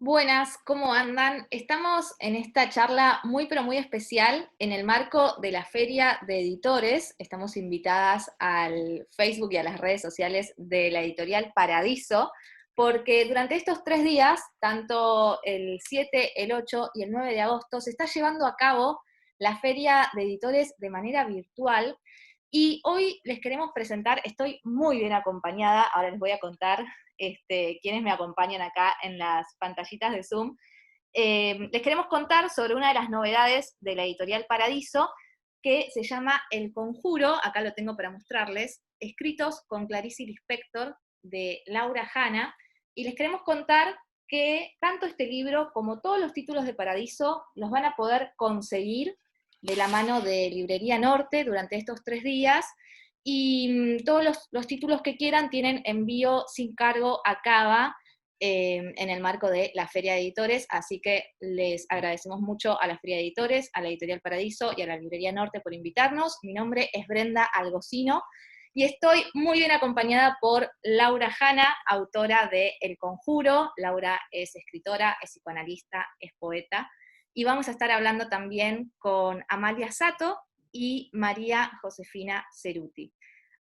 Buenas, ¿cómo andan? Estamos en esta charla muy pero muy especial en el marco de la Feria de Editores. Estamos invitadas al Facebook y a las redes sociales de la editorial Paradiso, porque durante estos 3 días, tanto el 7, el 8 y el 9 de agosto, se está llevando a cabo la Feria de Editores de manera virtual. Y hoy les queremos presentar, estoy muy bien acompañada, ahora les voy a contar quiénes me acompañan acá en las pantallitas de Zoom. Les queremos contar sobre una de las novedades de la editorial Paradiso, que se llama El Conjuro, acá lo tengo para mostrarles, escritos con Clarice Lispector, de Laura Hanna, y les queremos contar que tanto este libro como todos los títulos de Paradiso los van a poder conseguir de la mano de Librería Norte durante estos 3 días, y todos los títulos que quieran tienen envío sin cargo a Cava, en el marco de la Feria de Editores, así que les agradecemos mucho a la Feria de Editores, a la Editorial Paradiso y a la Librería Norte por invitarnos. Mi nombre es Brenda Algocino, y estoy muy bien acompañada por Laura Hanna, autora de El Conjuro. Laura es escritora, es psicoanalista, es poeta, y vamos a estar hablando también con Amalia Sato y María Josefina Ceruti.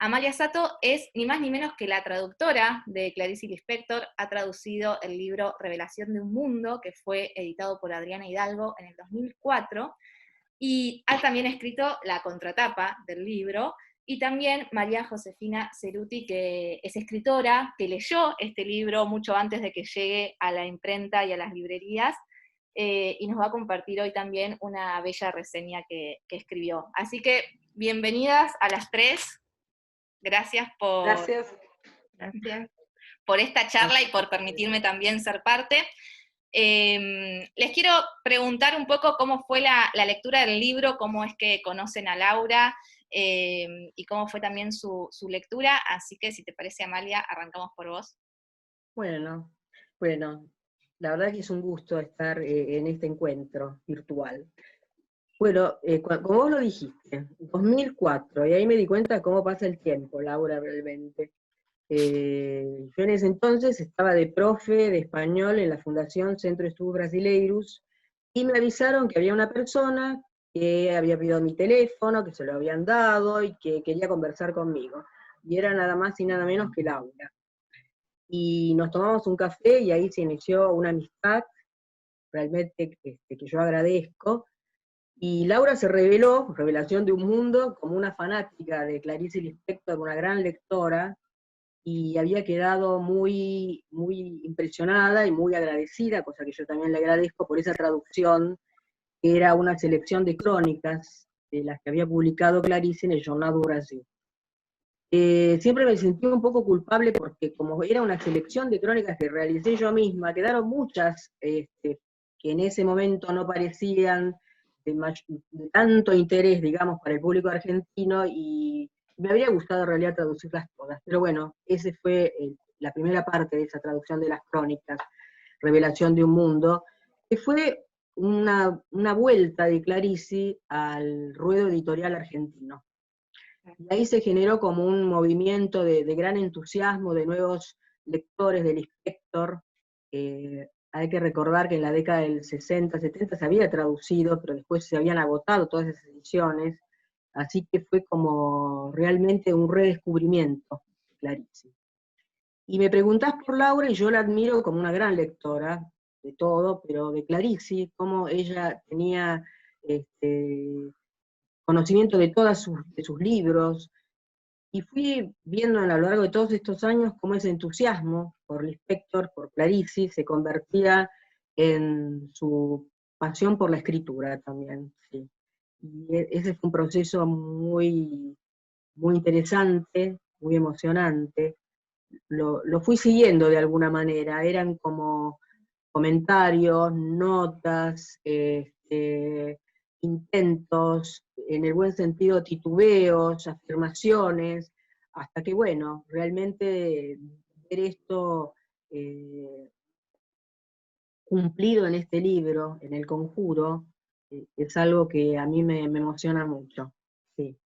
Amalia Sato es ni más ni menos que la traductora de Clarice Lispector, ha traducido el libro Revelación de un Mundo, que fue editado por Adriana Hidalgo en el 2004, y ha también escrito la contratapa del libro, y también María Josefina Ceruti, que es escritora, que leyó este libro mucho antes de que llegue a la imprenta y a las librerías, y nos va a compartir hoy también una bella reseña que escribió. Así que bienvenidas a las tres. Gracias Gracias. gracias por esta charla y por permitirme también ser parte. Les quiero preguntar un poco cómo fue la lectura del libro, cómo es que conocen a Laura, y cómo fue también su lectura, así que si te parece, Amalia, arrancamos por vos. Bueno, bueno, la verdad que es un gusto estar en este encuentro virtual. Bueno, como vos lo dijiste, 2004, y ahí me di cuenta cómo pasa el tiempo, Laura, realmente. Yo en ese entonces estaba de profe de español en la Fundación Centro de Estudios Brasileiros, y me avisaron que había una persona que había pedido mi teléfono, que se lo habían dado y que quería conversar conmigo. Y era nada más y nada menos que Laura. Y nos tomamos un café y ahí se inició una amistad realmente que yo agradezco. Y Laura se reveló, revelación de un mundo, como una fanática de Clarice Lispector, una gran lectora, y había quedado muy, muy impresionada y muy agradecida, cosa que yo también le agradezco por esa traducción, que era una selección de crónicas de las que había publicado Clarice en el Jornal do Brasil. Siempre me sentí un poco culpable porque como era una selección de crónicas que realicé yo misma, quedaron muchas que en ese momento no parecían de tanto interés, digamos, para el público argentino, y me habría gustado en realidad traducirlas todas. Pero bueno, esa fue la primera parte de esa traducción de las crónicas, Revelación de un Mundo, que fue una vuelta de Clarice al ruedo editorial argentino. Y ahí se generó como un movimiento de gran entusiasmo de nuevos lectores del Lispector. Hay que recordar que en la década del 60, 70 se había traducido, pero después se habían agotado todas esas ediciones, así que fue como realmente un redescubrimiento de Clarice. Y me preguntás por Laura, y yo la admiro como una gran lectora de todo, pero de Clarice, cómo ella tenía este, conocimiento de de sus libros, y fui viendo a lo largo de todos estos años cómo ese entusiasmo por Lispector, por Clarice, se convertía en su pasión por la escritura también. Sí. Y ese fue un proceso muy, muy interesante, muy emocionante. Lo fui siguiendo de alguna manera, eran como comentarios, notas, intentos, en el buen sentido titubeos, afirmaciones, hasta que bueno, realmente ver esto cumplido en este libro, en El Conjuro, es algo que a mí me emociona mucho. Sí.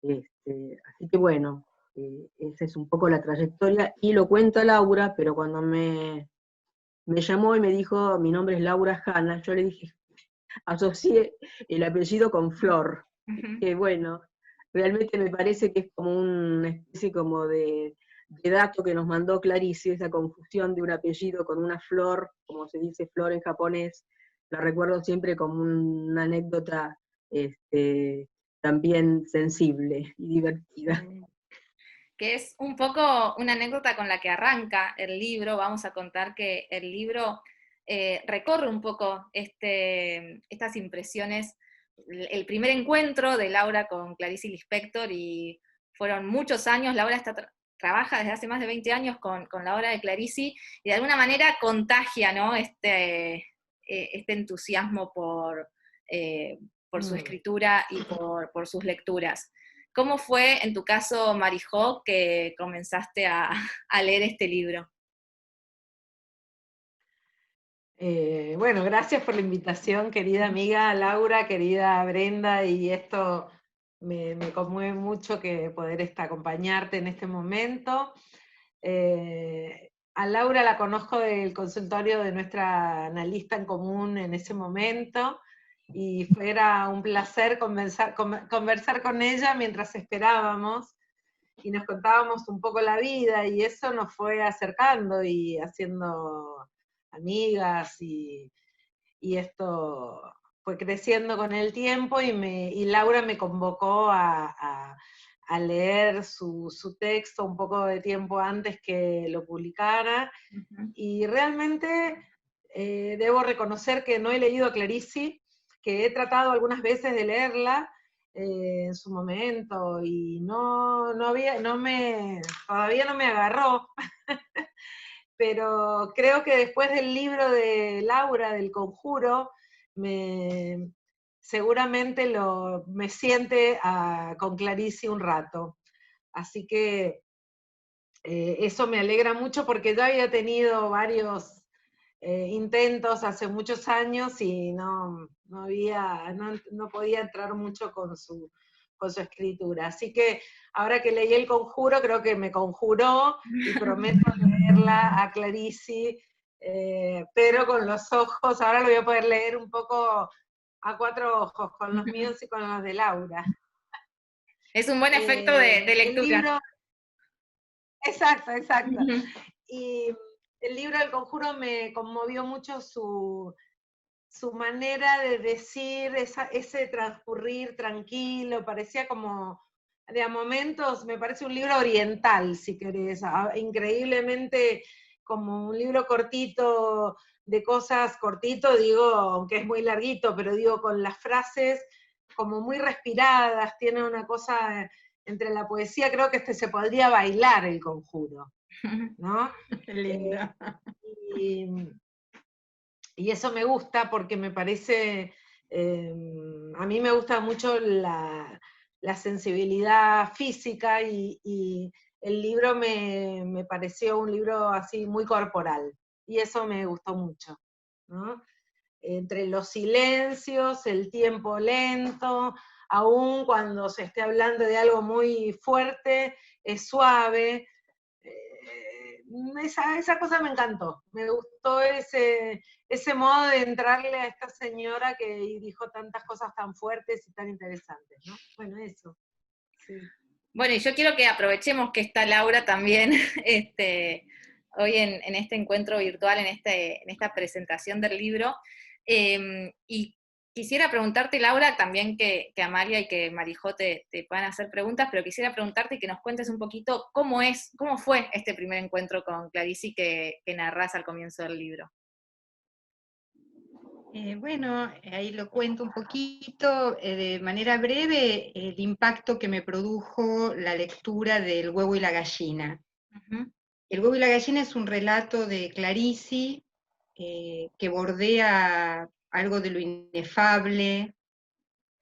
Así que bueno, esa es un poco la trayectoria, y lo cuenta Laura, pero cuando me llamó y me dijo, mi nombre es Laura Hanna. Yo le dije, asocié el apellido con Flor, Ujú. que bueno, realmente me parece que es como una especie como de dato que nos mandó Clarice, esa confusión de un apellido con una flor, como se dice flor en japonés, la recuerdo siempre como una anécdota este, también sensible y divertida. Que es un poco una anécdota con la que arranca el libro. Vamos a contar que el libro recorre un poco estas impresiones, el primer encuentro de Laura con Clarice Lispector, y fueron muchos años. Laura trabaja desde hace más de 20 años con la obra de Clarice, y de alguna manera contagia, ¿no? Este entusiasmo por su Mm. escritura y por sus lecturas. ¿Cómo fue en tu caso, Marijó, que comenzaste a leer este libro? Bueno, gracias por la invitación, querida amiga Laura, querida Brenda, y esto me conmueve mucho que poder acompañarte en este momento. A Laura la conozco del consultorio de nuestra analista en común en ese momento, y era un placer conversar con ella mientras esperábamos, y nos contábamos un poco la vida, y eso nos fue acercando y haciendo amigas, y esto fue creciendo con el tiempo, y Laura me convocó a leer su texto un poco de tiempo antes que lo publicara, Ujú. y realmente debo reconocer que no he leído a Clarice, que he tratado algunas veces de leerla en su momento, y todavía no me agarró, pero creo que después del libro de Laura, del Conjuro, me, seguramente me siente con Clarice un rato. Así que eso me alegra mucho, porque yo había tenido varios intentos hace muchos años y no podía entrar mucho con su escritura. Así que ahora que leí El Conjuro, creo que me conjuró, y prometo leerla a Clarice, pero con los ojos, ahora lo voy a poder leer un poco a cuatro ojos, con los míos y con los de Laura. Es un buen efecto de El lectura. libro, exacto, exacto. Ujú. Y el libro del Conjuro me conmovió mucho su manera de decir, ese transcurrir tranquilo, parecía como, de a momentos, me parece un libro oriental, si querés, increíblemente como un libro cortito, de cosas cortito, digo, aunque es muy larguito, pero digo, con las frases como muy respiradas, tiene una cosa entre la poesía, creo que se podría bailar El Conjuro, ¿no? Qué lindo. Y, y eso me gusta porque me parece, a mí me gusta mucho la sensibilidad física, y el libro me pareció un libro así muy corporal, y eso me gustó mucho, ¿no? Entre los silencios, el tiempo lento, aun cuando se esté hablando de algo muy fuerte, es suave. Esa cosa me encantó, me gustó ese modo de entrarle a esta señora que dijo tantas cosas tan fuertes y tan interesantes, ¿no? Bueno, eso, sí. Bueno, y yo quiero que aprovechemos que está Laura también hoy en este encuentro virtual, en esta presentación del libro. Y quisiera preguntarte, Laura, también que Amalia y que Marijó te puedan hacer preguntas, pero quisiera preguntarte y que nos cuentes un poquito cómo fue este primer encuentro con Clarice que narrás al comienzo del libro. Bueno, ahí lo cuento un poquito, de manera breve, el impacto que me produjo la lectura del Huevo y la Gallina. Ujú. El Huevo y la Gallina es un relato de Clarice, que bordea algo de lo inefable,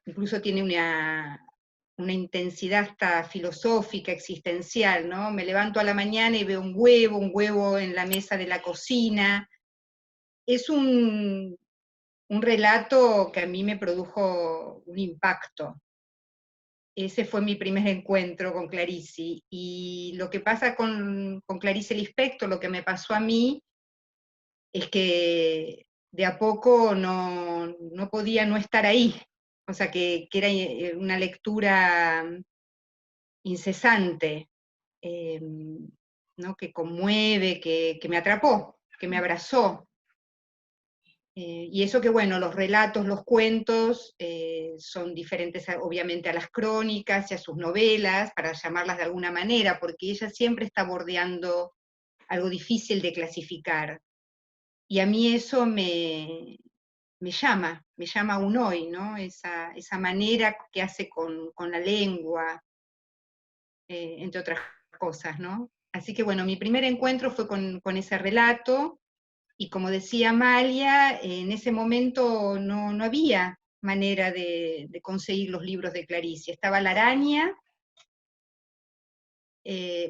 incluso tiene una intensidad hasta filosófica, existencial, ¿no? Me levanto a la mañana y veo un huevo en la mesa de la cocina. Es un relato que a mí me produjo un impacto. Ese fue mi primer encuentro con Clarice. Y lo que pasa con Clarice Lispector, lo que me pasó a mí, es que de a poco no podía no estar ahí, o sea, que era una lectura incesante, ¿no? Que conmueve, que me atrapó, que me abrazó. Y eso que, bueno, los relatos, los cuentos, son diferentes obviamente a las crónicas y a sus novelas, para llamarlas de alguna manera, porque ella siempre está bordeando algo difícil de clasificar. Y a mí eso me llama aún hoy, ¿no? Esa manera que hace con la lengua, entre otras cosas, ¿no? Así que bueno, mi primer encuentro fue con ese relato, y como decía Amalia, en ese momento no había manera de conseguir los libros de Clarice. Estaba La Araña,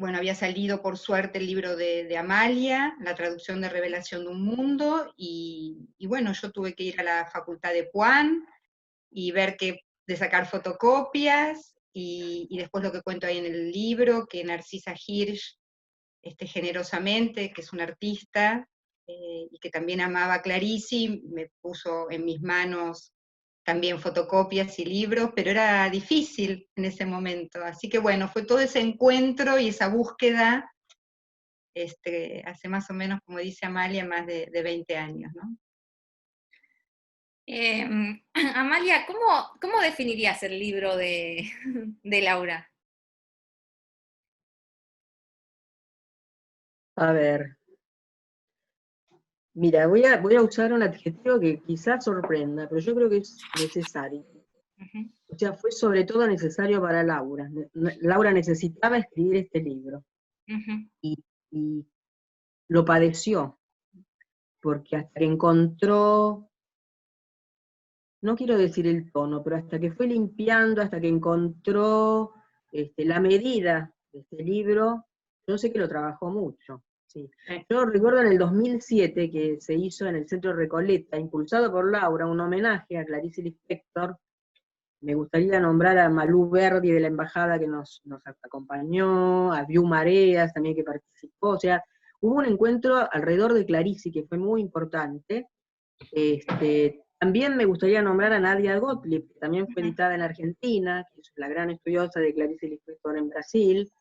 bueno, había salido por suerte el libro de Amalia, la traducción de Revelación de un Mundo, y bueno, yo tuve que ir a la facultad de Puan y ver de sacar fotocopias, y después lo que cuento ahí en el libro, que Narcisa Hirsch, generosamente, que es una artista, y que también amaba a Clarice, me puso en mis manos también fotocopias y libros, pero era difícil en ese momento. Así que bueno, fue todo ese encuentro y esa búsqueda, hace más o menos, como dice Amalia, más de 20 años, ¿no? Amalia, ¿cómo definirías el libro de, de Laura? A ver, mira, voy a usar un adjetivo que quizás sorprenda, pero yo creo que es necesario. Ujú. O sea, fue sobre todo necesario para Laura. Laura necesitaba escribir este libro, Ujú. y lo padeció, porque hasta que encontró, no quiero decir el tono, pero hasta que fue limpiando, hasta que encontró la medida de este libro, yo sé que lo trabajó mucho. Sí. Yo recuerdo en el 2007 que se hizo en el Centro Recoleta, impulsado por Laura, un homenaje a Clarice Lispector. Me gustaría nombrar a Malú Verdi de la Embajada, que nos acompañó, a Viu Mareas también, que participó. O sea, hubo un encuentro alrededor de Clarice que fue muy importante. También me gustaría nombrar a Nadia Gottlieb, que también fue editada en Argentina, que es la gran estudiosa de Clarice Lispector en Brasil.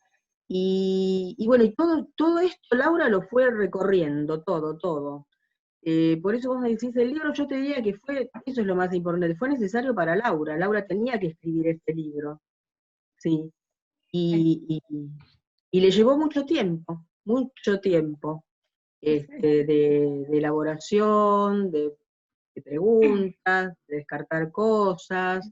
Y bueno, y todo esto Laura lo fue recorriendo, todo. Por eso vos me decís el libro, yo te diría que eso es lo más importante, fue necesario para Laura. Laura tenía que escribir este libro, sí. Y le llevó mucho tiempo, de elaboración, de preguntas, de descartar cosas,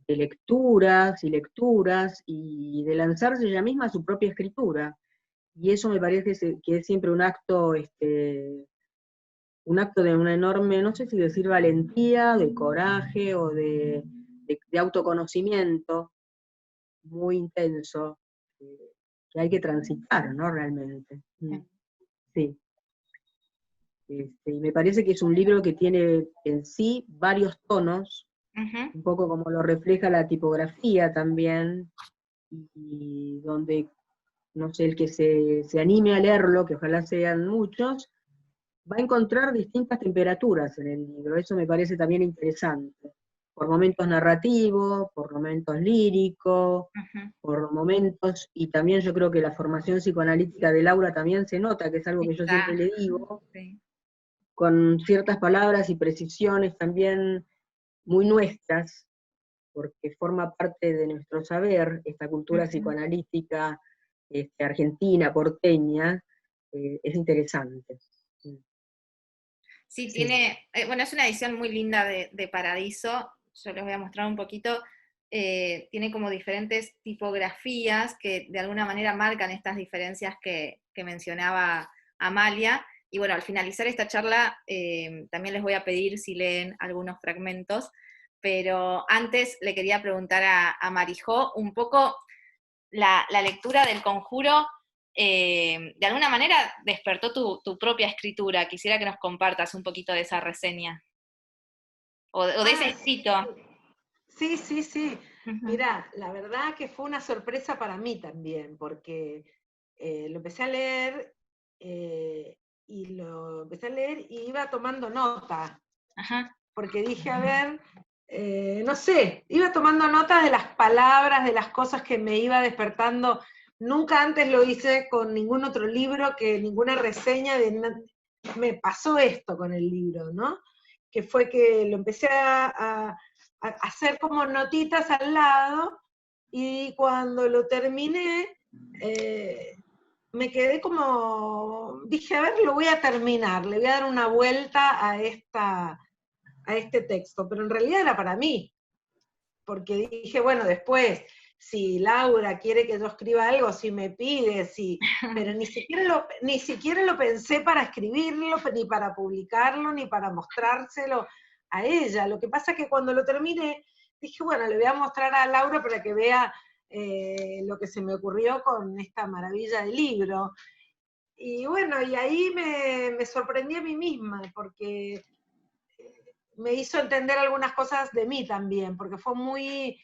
de lecturas y lecturas, y de lanzarse ella misma a su propia escritura. Y eso me parece que es siempre un acto de una enorme, no sé si decir valentía, de coraje o de autoconocimiento muy intenso, que hay que transitar, ¿no? Realmente. Sí. Y me parece que es un libro que tiene en sí varios tonos, Ujú. un poco como lo refleja la tipografía también, y donde, no sé, el que se anime a leerlo, que ojalá sean muchos, va a encontrar distintas temperaturas en el libro. Eso me parece también interesante. Por momentos narrativos, por momentos líricos, Ujú. por momentos, y también yo creo que la formación psicoanalítica de Laura también se nota, que es algo que yo Está. siempre le digo, Sí. con ciertas palabras y precisiones también muy nuestras, porque forma parte de nuestro saber, esta cultura Ujú. psicoanalítica argentina, porteña, es interesante. Sí, Sí. tiene, bueno, es una edición muy linda de Paradiso, yo les voy a mostrar un poquito, tiene como diferentes tipografías que de alguna manera marcan estas diferencias que mencionaba Amalia, y bueno, al finalizar esta charla también les voy a pedir si leen algunos fragmentos, pero antes le quería preguntar a Marijó un poco la lectura del Conjuro. De alguna manera despertó tu propia escritura. Quisiera que nos compartas un poquito de esa reseña, o de ese escrito. Sí, sí, sí. Ujú. Mira, la verdad que fue una sorpresa para mí también, porque lo empecé a leer y lo empecé a leer y iba tomando nota, Ajá. porque dije, a ver, no sé, iba tomando nota de las palabras, de las cosas que me iba despertando. Nunca antes lo hice con ningún otro libro, que ninguna reseña me pasó esto con el libro, ¿no? Que fue que lo empecé a hacer como notitas al lado, y cuando lo terminé, me quedé como, dije, a ver, lo voy a terminar, le voy a dar una vuelta a este texto, pero en realidad era para mí, porque dije, bueno, después, si Laura quiere que yo escriba algo, si me pide, pero ni siquiera lo pensé para escribirlo, ni para publicarlo, ni para mostrárselo a ella. Lo que pasa es que cuando lo terminé, dije, bueno, le voy a mostrar a Laura para que vea lo que se me ocurrió con esta maravilla de libro. Y bueno, y ahí me sorprendí a mí misma, porque me hizo entender algunas cosas de mí también, porque fue muy,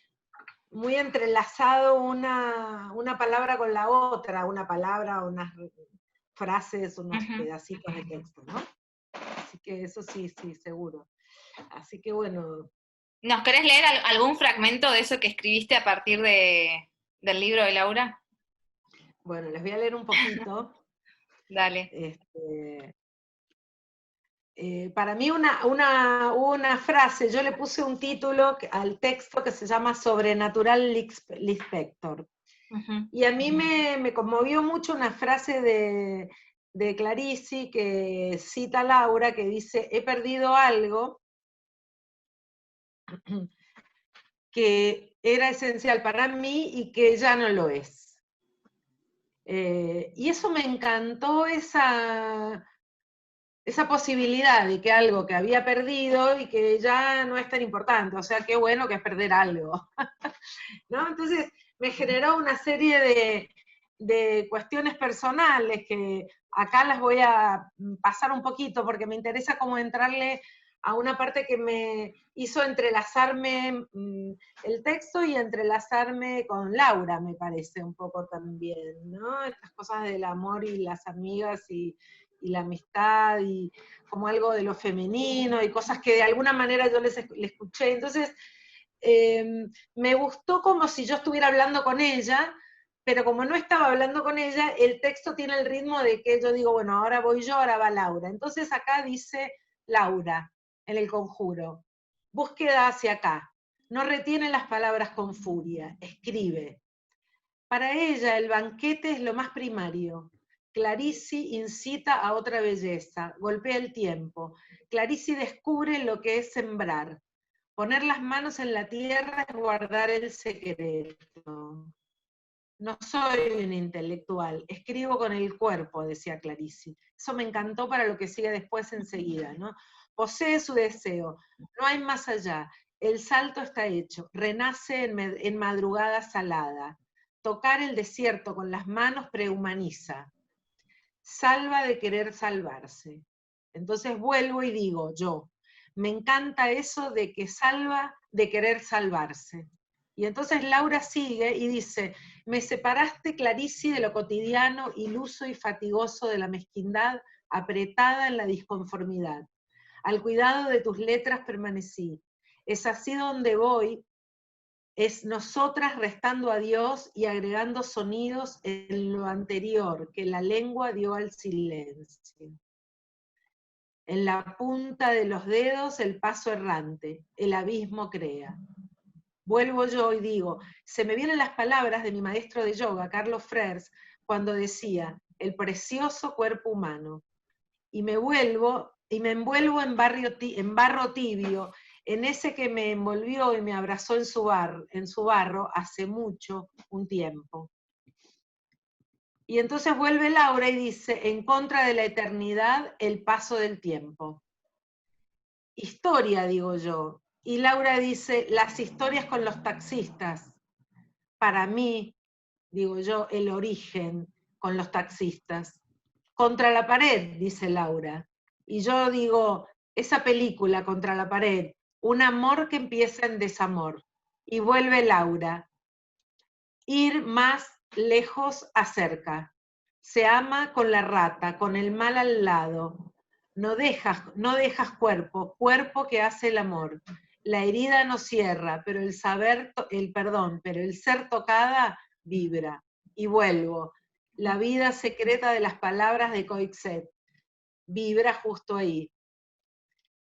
muy entrelazado una palabra con la otra, una palabra, unas frases, unos pedacitos de texto, ¿no? Así que eso sí, seguro. Así que bueno. ¿Nos querés leer algún fragmento de eso que escribiste a partir del libro de Laura? Bueno, les voy a leer un poquito. Dale. Para mí una frase, yo le puse un título al texto que se llama Sobrenatural Lispector. Y a mí me conmovió mucho una frase de Clarici que cita Laura, que dice, he perdido algo que era esencial para mí y que ya no lo es. Y eso me encantó, esa posibilidad de que algo que había perdido y que ya no es tan importante, o sea, qué bueno que es perder algo, ¿no? Entonces me generó una serie de cuestiones personales que acá las voy a pasar un poquito porque me interesa como entrarle a una parte que me hizo entrelazarme el texto y entrelazarme con Laura, me parece un poco también, ¿no? Estas cosas del amor y las amigas y la amistad, y como algo de lo femenino, y cosas que de alguna manera yo le escuché. Entonces, me gustó como si yo estuviera hablando con ella, pero como no estaba hablando con ella, el texto tiene el ritmo de que yo digo, bueno, ahora voy yo, ahora va Laura. Entonces acá dice Laura, en el conjuro, búsqueda hacia acá, no retiene las palabras con furia, escribe. Para ella el banquete es lo más primario. Clarici incita a otra belleza, golpea el tiempo. Clarici descubre lo que es sembrar. Poner las manos en la tierra es guardar el secreto. No soy un intelectual, escribo con el cuerpo, decía Clarici. Eso me encantó para lo que sigue después enseguida, ¿no? Posee su deseo, no hay más allá. El salto está hecho, renace en madrugada salada. Tocar el desierto con las manos prehumaniza. Salva de querer salvarse. Entonces vuelvo y digo, yo, me encanta eso de que salva de querer salvarse. Y entonces Laura sigue y dice, me separaste, Clarici, de lo cotidiano, iluso y fatigoso de la mezquindad, apretada en la disconformidad. Al cuidado de tus letras permanecí. Es así donde voy, es nosotras restando a Dios y agregando sonidos en lo anterior que la lengua dio al silencio. En la punta de los dedos el paso errante, el abismo crea. Vuelvo yo y digo, se me vienen las palabras de mi maestro de yoga, Carlos Frers, cuando decía, el precioso cuerpo humano. Y me envuelvo en barro tibio, en ese que me envolvió y me abrazó en su barro hace mucho, un tiempo. Y entonces vuelve Laura y dice, en contra de la eternidad, el paso del tiempo. Historia, digo yo. Y Laura dice, las historias con los taxistas. Para mí, digo yo, el origen con los taxistas. Contra la pared, dice Laura. Y yo digo, esa película, Contra la pared, un amor que empieza en desamor. Y vuelve Laura. Ir más lejos acerca. Se ama con la rata, con el mal al lado. No dejas cuerpo, cuerpo que hace el amor. La herida no cierra, pero pero el ser tocada vibra. Y vuelvo. La vida secreta de las palabras de Coixet vibra justo ahí.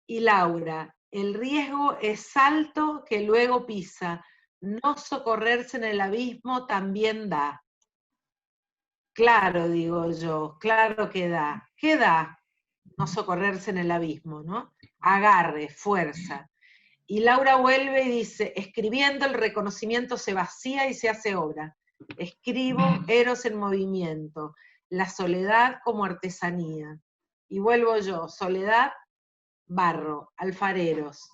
Y Laura, el riesgo es salto que luego pisa. No socorrerse en el abismo también da. Claro, digo yo, claro que da. ¿Qué da? No socorrerse en el abismo, ¿no? Agarre, fuerza. Y Laura vuelve y dice, escribiendo el reconocimiento se vacía y se hace obra. Escribo Eros en movimiento, la soledad como artesanía. Y vuelvo yo, soledad, barro, alfareros.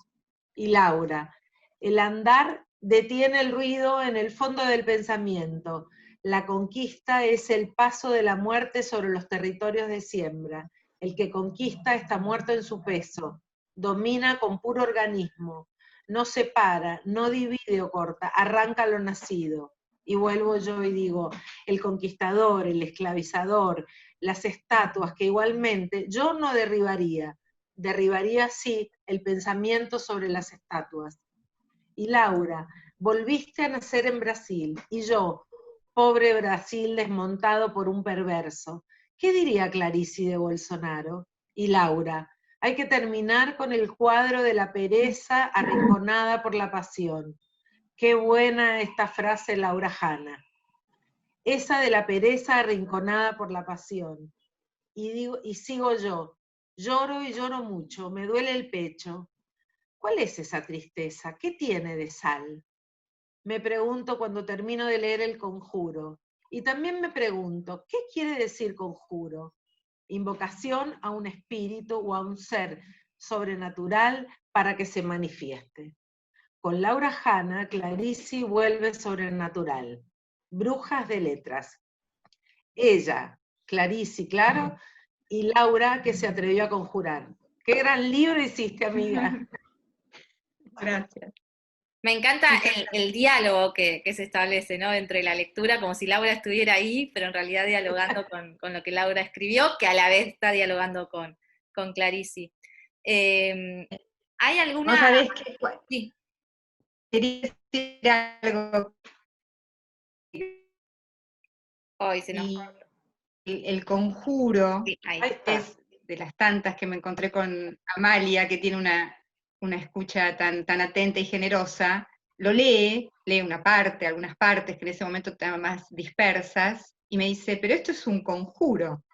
Y Laura, el andar detiene el ruido en el fondo del pensamiento. La conquista es el paso de la muerte sobre los territorios de siembra. El que conquista está muerto en su peso, domina con puro organismo, no separa, no divide o corta, arranca lo nacido. Y vuelvo yo y digo, el conquistador, el esclavizador, las estatuas que igualmente yo no derribaría sí el pensamiento sobre las estatuas. Y Laura, volviste a nacer en Brasil, y yo, pobre Brasil desmontado por un perverso. ¿Qué diría Clarice de Bolsonaro? Y Laura, hay que terminar con el cuadro de la pereza arrinconada por la pasión. Qué buena esta frase, Laura Hanna. Esa de la pereza arrinconada por la pasión. Y sigo yo, lloro y lloro mucho, me duele el pecho. ¿Cuál es esa tristeza? ¿Qué tiene de sal? Me pregunto cuando termino de leer El Conjuro. Y también me pregunto, ¿qué quiere decir conjuro? Invocación a un espíritu o a un ser sobrenatural para que se manifieste. Con Laura Hanna, Clarice vuelve sobrenatural. Brujas de letras. Ella, Clarice, claro, y Laura, que se atrevió a conjurar. ¡Qué gran libro hiciste, amiga! Gracias. Me encanta el diálogo que se establece, ¿no? Entre la lectura, como si Laura estuviera ahí, pero en realidad dialogando con lo que Laura escribió, que a la vez está dialogando con Clarice. ¿Hay alguna...? ¿No sabés qué? Sí. Quería decir algo. Hoy se nos... Y el conjuro Sí, ahí. es de las tantas que me encontré con Amalia, que tiene una escucha tan atenta y generosa. Lo lee una parte, algunas partes que en ese momento estaban más dispersas, y me dice, pero esto es un conjuro.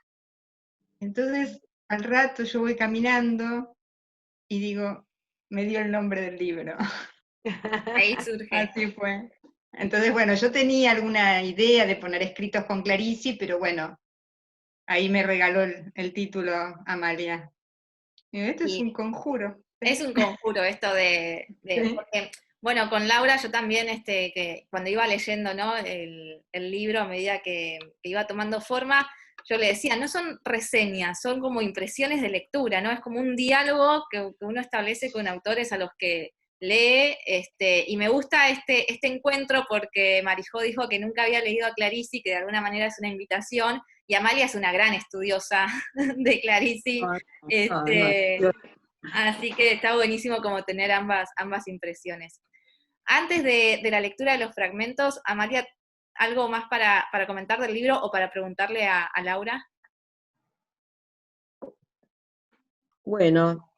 Entonces, al rato yo voy caminando y digo, me dio el nombre del libro. Ahí surge. Así fue. Entonces, bueno, yo tenía alguna idea de poner escritos con Clarice, pero bueno, ahí me regaló el título Amalia. Y esto es un conjuro. Es un conjuro esto Sí. porque, bueno, con Laura yo también, que cuando iba leyendo, ¿no? el libro a medida que iba tomando forma, yo le decía, no son reseñas, son como impresiones de lectura, ¿no? Es como un diálogo que uno establece con autores a los que lee, y me gusta este encuentro porque Marijó dijo que nunca había leído a Clarice y que de alguna manera es una invitación, y Amalia es una gran estudiosa de Clarice, así que está buenísimo como tener ambas impresiones. Antes de la lectura de los fragmentos, Amalia, ¿algo más para comentar del libro o para preguntarle a Laura? Bueno,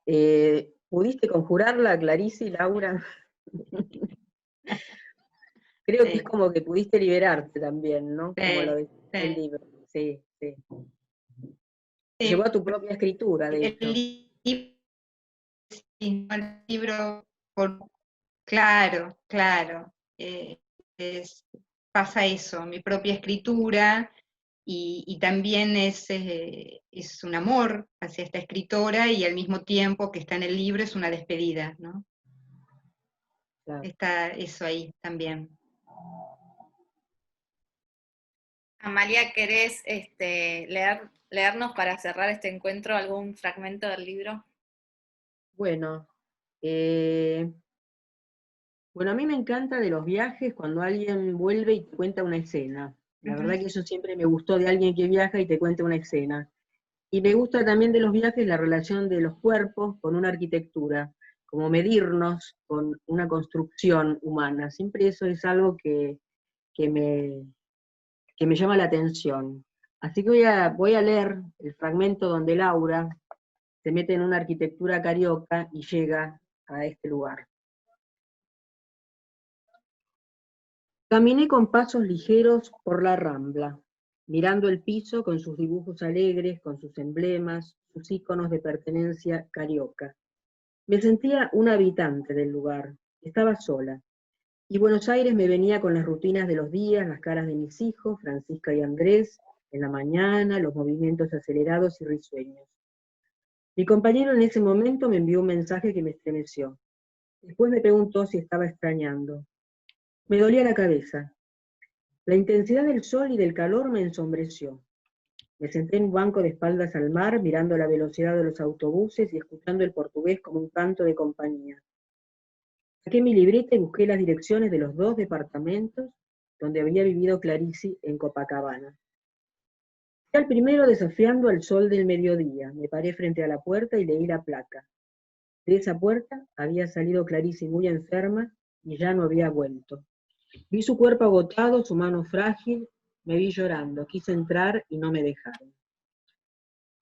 ¿pudiste conjurarla, Clarice y Laura? Creo que es como que pudiste liberarte también, ¿no? Como lo decía el libro. Sí, sí. Llegó a tu propia escritura, de hecho. El libro, claro, pasa eso, mi propia escritura, y también es un amor hacia esta escritora, y al mismo tiempo que está en el libro es una despedida, ¿no? Claro. Está eso ahí también. Amalia, ¿querés leernos para cerrar este encuentro algún fragmento del libro? Bueno, bueno, a mí me encanta de los viajes cuando alguien vuelve y te cuenta una escena. La verdad que eso siempre me gustó de alguien que viaja y te cuenta una escena. Y me gusta también de los viajes la relación de los cuerpos con una arquitectura, como medirnos con una construcción humana. Siempre eso es algo que me, que me llama la atención. Así que voy a leer el fragmento donde Laura se mete en una arquitectura carioca y llega a este lugar. Caminé con pasos ligeros por la Rambla, mirando el piso con sus dibujos alegres, con sus emblemas, sus íconos de pertenencia carioca. Me sentía una habitante del lugar, estaba sola, y Buenos Aires me venía con las rutinas de los días, las caras de mis hijos, Francisca y Andrés, en la mañana, los movimientos acelerados y risueños. Mi compañero en ese momento me envió un mensaje que me estremeció. Después me preguntó si estaba extrañando. Me dolía la cabeza. La intensidad del sol y del calor me ensombreció. Me senté en un banco de espaldas al mar, mirando la velocidad de los autobuses y escuchando el portugués como un canto de compañía. Saqué mi libreta y busqué las direcciones de los 2 departamentos donde había vivido Clarice en Copacabana. Fui al primero desafiando al sol del mediodía. Me paré frente a la puerta y leí la placa. De esa puerta había salido Clarice muy enferma y ya no había vuelto. Vi su cuerpo agotado, su mano frágil, me vi llorando, quise entrar y no me dejaron.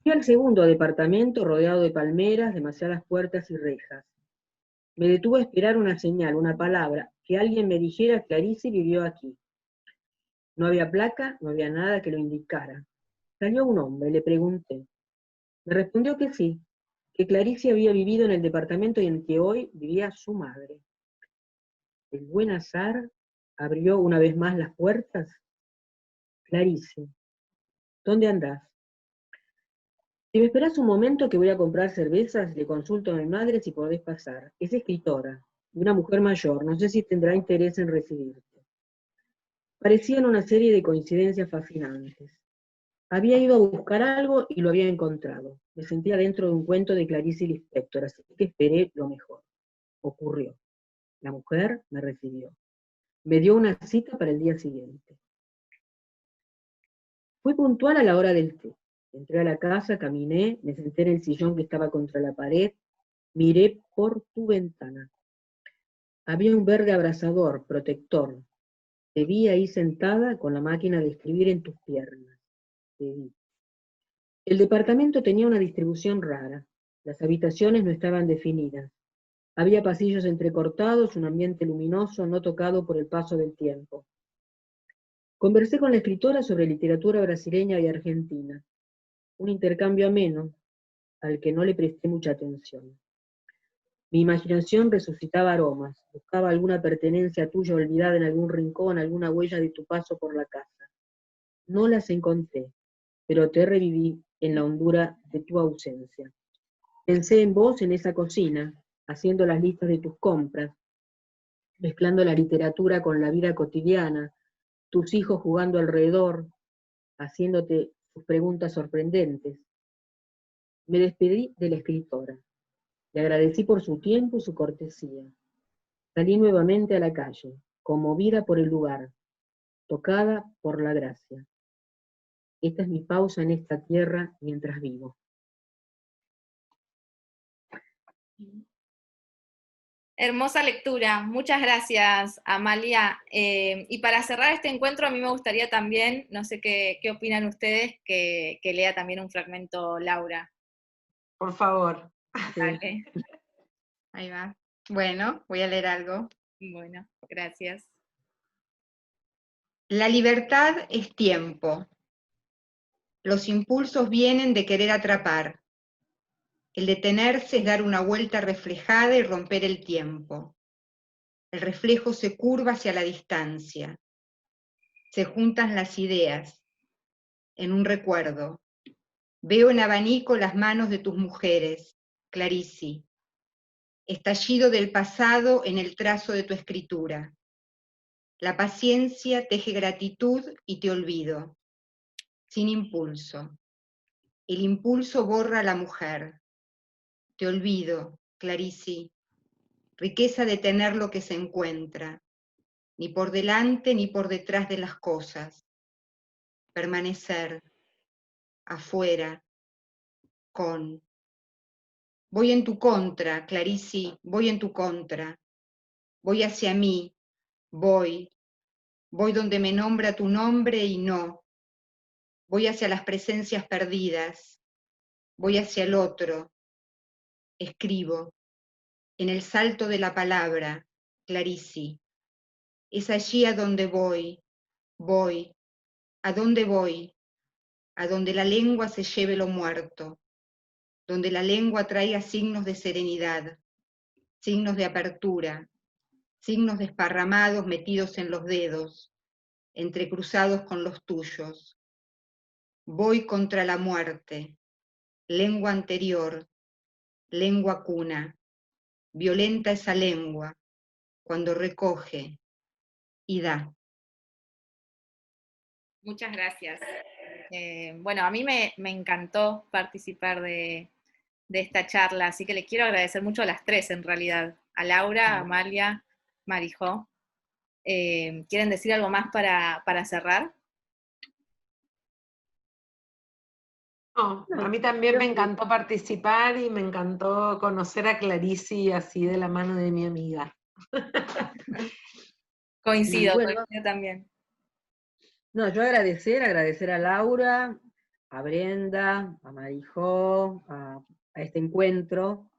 Fui al segundo departamento rodeado de palmeras, demasiadas puertas y rejas. Me detuve a esperar una señal, una palabra, que alguien me dijera Clarice vivió aquí. No había placa, no había nada que lo indicara. Salió un hombre, le pregunté. Me respondió que sí, que Clarice había vivido en el departamento en que hoy vivía su madre. El buen azar abrió una vez más las puertas. Clarice, ¿dónde andás? Si me esperás un momento que voy a comprar cervezas, le consulto a mi madre si podés pasar. Es escritora, y una mujer mayor, no sé si tendrá interés en recibirte. Parecían una serie de coincidencias fascinantes. Había ido a buscar algo y lo había encontrado. Me sentía dentro de un cuento de Clarice Lispector, así que esperé lo mejor. Ocurrió. La mujer me recibió. Me dio una cita para el día siguiente. Fui puntual a la hora del té. Entré a la casa, caminé, me senté en el sillón que estaba contra la pared, miré por tu ventana. Había un verde abrasador, protector. Te vi ahí sentada con la máquina de escribir en tus piernas. Te vi. El departamento tenía una distribución rara. Las habitaciones no estaban definidas. Había pasillos entrecortados, un ambiente luminoso no tocado por el paso del tiempo. Conversé con la escritora sobre literatura brasileña y argentina. Un intercambio ameno, al que no le presté mucha atención. Mi imaginación resucitaba aromas, buscaba alguna pertenencia tuya olvidada en algún rincón, alguna huella de tu paso por la casa. No las encontré, pero te reviví en la hondura de tu ausencia. Pensé en vos en esa cocina, haciendo las listas de tus compras, mezclando la literatura con la vida cotidiana, tus hijos jugando alrededor, haciéndote sus preguntas sorprendentes. Me despedí de la escritora. Le agradecí por su tiempo y su cortesía. Salí nuevamente a la calle, conmovida por el lugar, tocada por la gracia. Esta es mi pausa en esta tierra mientras vivo. Hermosa lectura, muchas gracias, Amalia. Y para cerrar este encuentro, a mí me gustaría también, no sé qué opinan ustedes, que lea también un fragmento Laura. Por favor. Dale. Ahí va. Bueno, voy a leer algo. Bueno, gracias. La libertad es tiempo. Los impulsos vienen de querer atrapar. El detenerse es dar una vuelta reflejada y romper el tiempo. El reflejo se curva hacia la distancia. Se juntan las ideas en un recuerdo. Veo en abanico las manos de tus mujeres, Clarice. Estallido del pasado en el trazo de tu escritura. La paciencia teje gratitud y te olvido. Sin impulso. El impulso borra a la mujer. Te olvido, Clarice. Riqueza de tener lo que se encuentra, ni por delante ni por detrás de las cosas. permanecer, afuera, con. Voy en tu contra, Clarici, voy en tu contra. Voy hacia mí, voy donde me nombra tu nombre y no. Voy hacia las presencias perdidas, voy hacia el otro. Escribo, en el salto de la palabra, Clarici. Es allí a donde voy. ¿A dónde voy? A donde la lengua se lleve lo muerto, donde la lengua traiga signos de serenidad, signos de apertura, signos desparramados metidos en los dedos, entrecruzados con los tuyos. Voy contra la muerte, lengua anterior, lengua cuna, violenta esa lengua, cuando recoge y da. Muchas gracias. Bueno, a mí me encantó participar de esta charla, así que le quiero agradecer mucho a las tres en realidad, a Laura, a Amalia, Marijó. ¿Quieren decir algo más para cerrar? No, a mí también me encantó participar y me encantó conocer a Clarici así de la mano de mi amiga. Coincido, bueno, coincido también. No, yo agradecer a Laura, a Brenda, a Marijó, a este encuentro,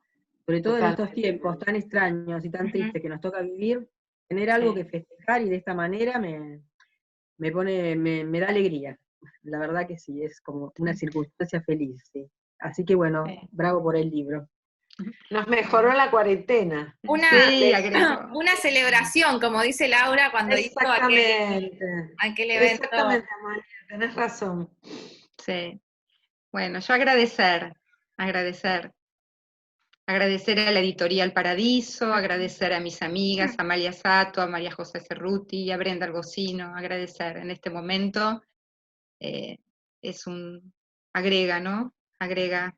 sobre todo en estos Totalmente. tiempos tan extraños y tan tristes que nos toca vivir, tener algo que festejar y de esta manera me da alegría. La verdad que sí, es como una circunstancia feliz, sí. Así que bueno, bravo por el libro. Nos mejoró la cuarentena. Sí, Una celebración, como dice Laura cuando hizo aquel evento. Exactamente, Amalia, tenés razón. Sí. Bueno, yo agradecer a la editorial Paradiso, agradecer a mis amigas, a Amalia Sato, a María José Cerruti, a Brenda Argocino, agradecer en este momento. Es un agrega, ¿no? Agrega.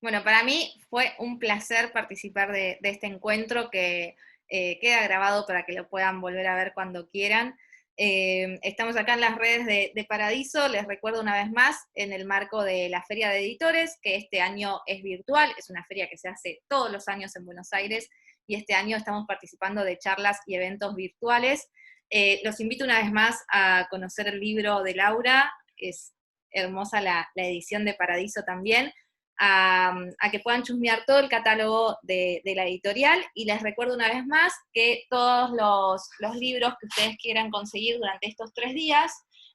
Bueno, para mí fue un placer participar de este encuentro que queda grabado para que lo puedan volver a ver cuando quieran. Estamos acá en las redes de Paradiso, les recuerdo una vez más, en el marco de la Feria de Editores, que este año es virtual, es una feria que se hace todos los años en Buenos Aires, y este año estamos participando de charlas y eventos virtuales. Los invito una vez más a conocer el libro de Laura, es hermosa la edición de Paradiso también, a que puedan chusmear todo el catálogo de la editorial, y les recuerdo una vez más que todos los libros que ustedes quieran conseguir durante estos 3 días,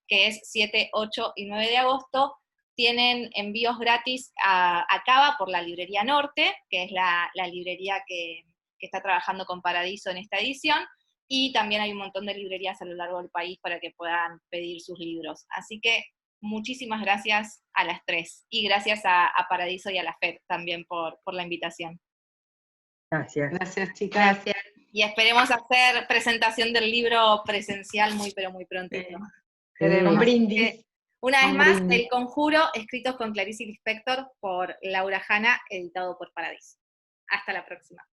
que es 7, 8 y 9 de agosto, tienen envíos gratis a Cava por la Librería Norte, que es la librería que está trabajando con Paradiso en esta edición, y también hay un montón de librerías a lo largo del país para que puedan pedir sus libros. Así que muchísimas gracias a las tres, y gracias a Paradiso y a la FED también por la invitación. Gracias. Gracias, chicas. Gracias. Y esperemos hacer presentación del libro presencial muy, pero muy pronto. Un brindis. Una vez más, El Conjuro, escritos con Clarice Lispector por Laura Hanna, editado por Paradiso. Hasta la próxima.